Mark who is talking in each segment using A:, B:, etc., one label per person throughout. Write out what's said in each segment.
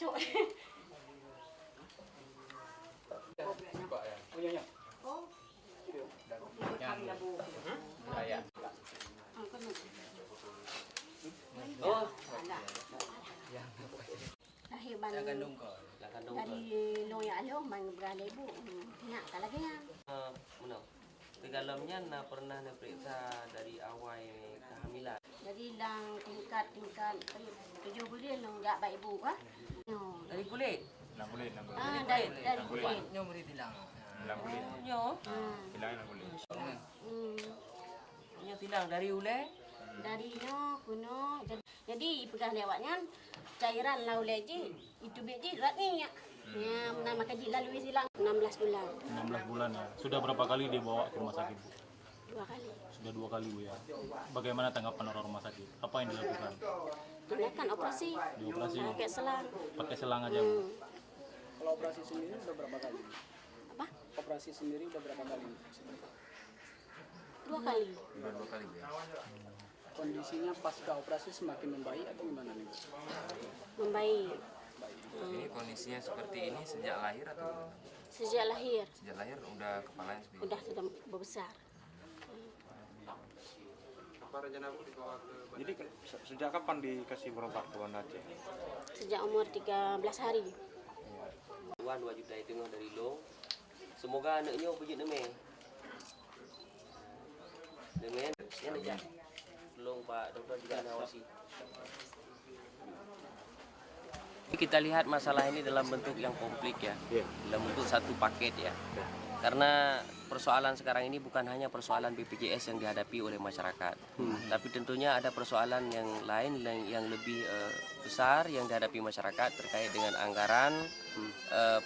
A: cacok.
B: Punyanya.
A: Oh.
B: Saya.
A: Oh. Lahir bang. Dari loya alo bang berada ibu. Nak tak lagi kan?
C: Menang. Tegalamnya na pernah diperiksa dari awal kehamilan.
A: Jadi lang tingkat 7 bulan lo enggak baik ibu kah? No.
C: Dari kulit.
B: 6 bulan.
A: Ah, dari kulit.
D: Nyo beri tilang.
B: 6 bulan.
C: Nyo.
B: Bilang 6 bulan.
C: Nyo tilang dari ulai.
A: Dari no kuno jadi pegang lewatnya cairan laule je itu biji ratnya ya nama kaji lalu silang 16 bulan
E: 16 bulan ya. Sudah berapa kali dibawa ke rumah sakit, Bu?
A: 2 kali.
E: Sudah 2 kali, Bu ya. Bagaimana tanggapan orang rumah sakit? Apa yang dilakukan?
A: Tindakan operasi.
E: Dioperasi.
A: Pakai selang.
E: Pakai selang aja, Bu.
F: Kalau operasi sendiri udah berapa kali?
A: Apa?
F: Operasi sendiri udah berapa kali?
A: 2 kali.
D: Udah 2 kali ya.
F: Kondisinya pasca operasi semakin membaik atau gimana nih?
A: Membaik.
D: Ini kondisinya seperti ini sejak lahir atau gimana?
A: Sejak lahir
D: Sejak lahir udah kepalanya seperti
A: udah sudah membesar.
B: Jadi sejak kapan dikasih berobat ke Banda Aceh?
A: Sejak umur 13 hari.
C: Tuan 2 juta itu dari lo. Semoga anaknya punya neme. Neme, ya aja. Belum Pak Dokter juga ngawasi. Kita lihat masalah ini dalam bentuk yang komplit ya, dalam bentuk satu paket ya. Karena persoalan sekarang ini bukan hanya persoalan BPJS yang dihadapi oleh masyarakat, tapi tentunya ada persoalan yang lain yang lebih besar yang dihadapi masyarakat terkait dengan anggaran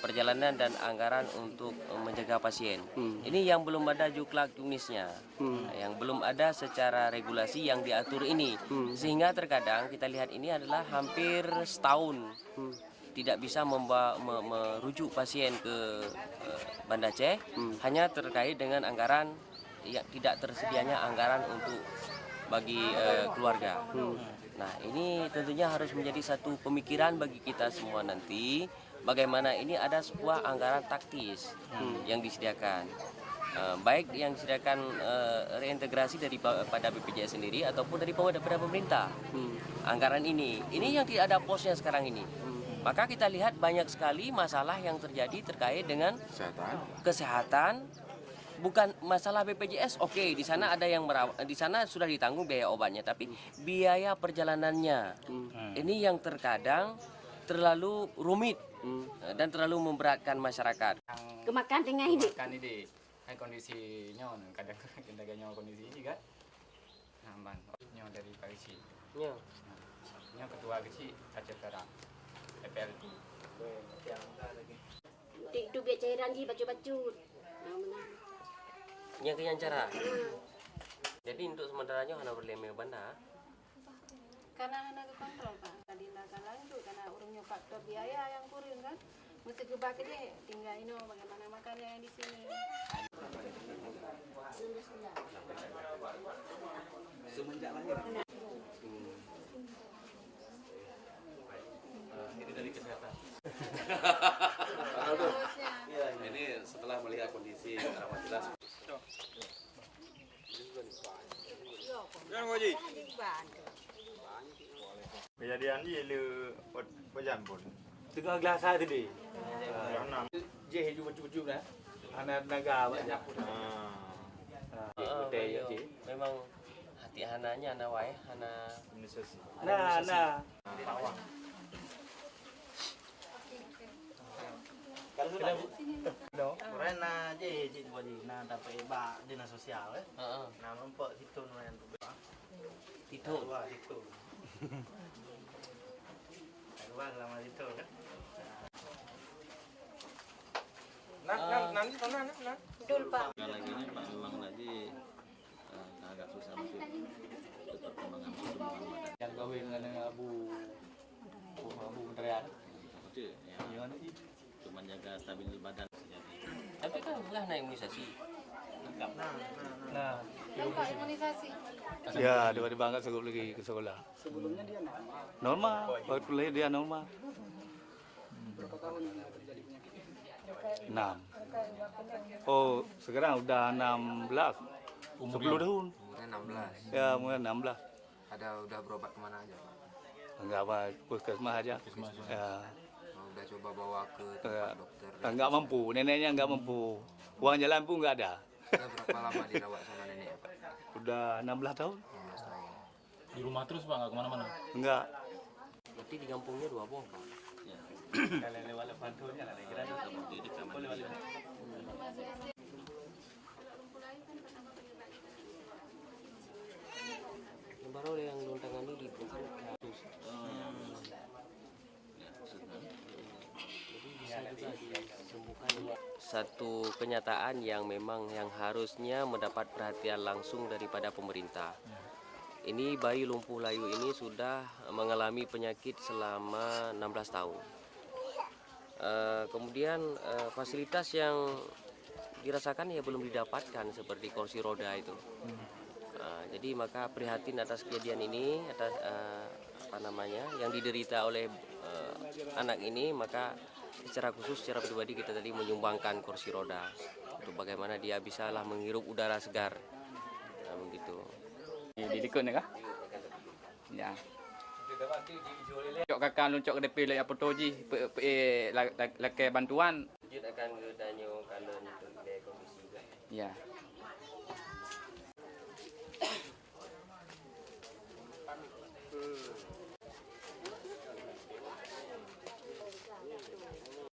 C: perjalanan dan anggaran untuk menjaga pasien. Ini yang belum ada juklak junisnya, yang belum ada secara regulasi yang diatur ini, sehingga terkadang kita lihat ini adalah hampir setahun tidak bisa merujuk pasien ke Banda Aceh hanya terkait dengan anggaran yang tidak tersedianya anggaran untuk bagi keluarga. Nah, ini tentunya harus menjadi satu pemikiran bagi kita semua nanti bagaimana ini ada sebuah anggaran taktis yang disediakan. Baik yang disediakan reintegrasi daripada BPJS sendiri ataupun daripada pemerintah. Anggaran ini yang tidak ada posnya sekarang ini. Maka kita lihat banyak sekali masalah yang terjadi terkait dengan kesehatan. Bukan masalah BPJS, oke, di sana ada yang di sana sudah ditanggung biaya obatnya, tapi biaya perjalanannya ini yang terkadang terlalu rumit dan terlalu memberatkan masyarakat.
A: Kemakan tengah ini.
B: Kan ini kan kondisinya kadang-kadang kondisi ini kan. Namban, nyo dari Parisi. Nyo ketua kecil Aceh Perak. PLT.
A: Itu biar cairan je bacut-bacut.
C: Yang kenyang cara. Jadi untuk sementaranya hanya berleme Banda.
G: Karena hanya ke kontrol Pak. Tadi nak lanjut karena urungnya faktor biaya yang kurang kan. Mesti ke bak dia tinggal ini bagaimana makannya yang di sini.
D: semenjak lahir.
B: Ini dari kesehatan.
D: Ini setelah melihat kondisi amat jelas.
B: Kejadian ni lu berjam pun.
H: Tengah gelasa tadi.
B: Enam.
H: Je hiju baju-baju dah. Anak naga banyak.
C: Memang hati hananya anak wae hana
B: Administrasi.
H: Nah.
D: Kalau sudah
H: No. Rena je cik bagi na dapat ba dinas sosial
C: heeh
H: Nah nampak situ yang tu.
C: Tito.
H: Wah situ. Keluar lama situ kan.
B: Nanti sana nak.
A: Betul Pak.
D: lagi ini Pak memang tadi agak susah untuk perkembangan
B: Yang kawin dengan Abu Menterian.
D: kecil ya.
B: Gimana sih?
D: Untuk menjaga stabil badan sejati.
C: Tapi kan udah naik imunisasi.
B: Nah,
G: Nampak imunisasi.
H: Ya, dia bangga sebelum lagi ke sekolah.
F: Sebelumnya dia normal.
H: Normal, waktu lahir dia normal.
I: 6. Oh, sekarang udah 16. 10 tahun.
J: Umurnya 16.
I: Ya, umur 16.
J: Ada udah berobat kemana aja?
I: Enggak apa, puskesmas aja. Ya.
J: Udah coba bawa ke tempat dokter.
I: Enggak mampu, neneknya enggak mampu. Uang jalan pun enggak ada.
J: Udah berapa lama dirawat sama nenek ya, Pak?
I: Udah 16 tahun.
J: 16 tahun.
E: Di rumah terus Pak, nggak kemana-mana?
I: Enggak.
C: Berarti di kampungnya 2 boh, Pak.
D: Kalau lewat pantunnya lah, kira seperti di kamar.
C: Baru yang lontangan ini dibentuk harus. Jadi bisa juga disembuhkan. Satu kenyataan yang memang yang harusnya mendapat perhatian langsung daripada pemerintah. Ini bayi lumpuh layu ini sudah mengalami penyakit selama 16 tahun. Kemudian fasilitas yang dirasakan ya belum didapatkan seperti kursi roda itu. Jadi maka prihatin atas kejadian ini, atas yang diderita oleh anak ini, maka secara khusus, secara pribadi kita tadi menyumbangkan kursi roda untuk bagaimana dia bisalah menghirup udara segar, begitu.
B: Di dikun kah? Ya. Cok kakak luncok ke depan lagi apa tu ji? Lakai bantuan.
C: Lanjut akan ke danyo kalian untuk kondisi.
B: Ya.